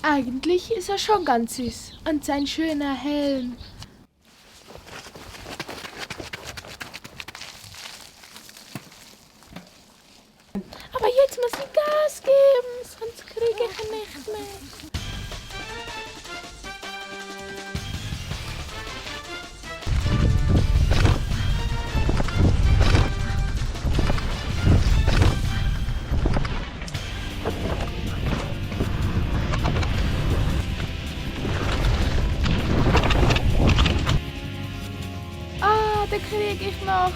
Eigentlich ist er schon ganz süß. Und sein schöner Helm. Aber jetzt muss ich Gas geben, sonst kriege ich nicht mehr. Ah, den kriege ich noch.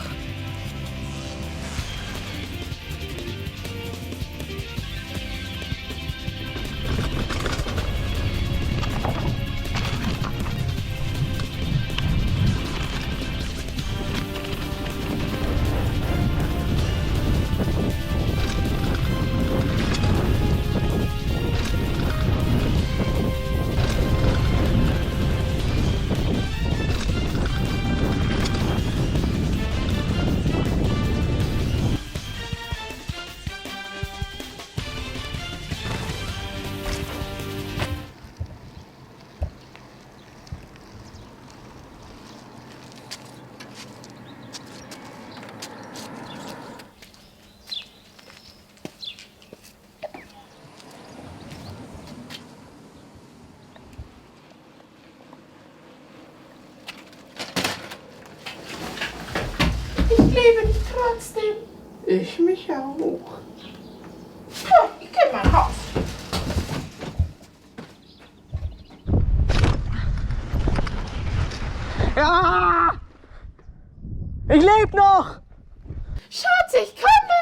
Ich liebe dich trotzdem. Ich mich auch. Ha, ich geh mal raus. Ja! Ich lebe noch! Schatz, ich komme.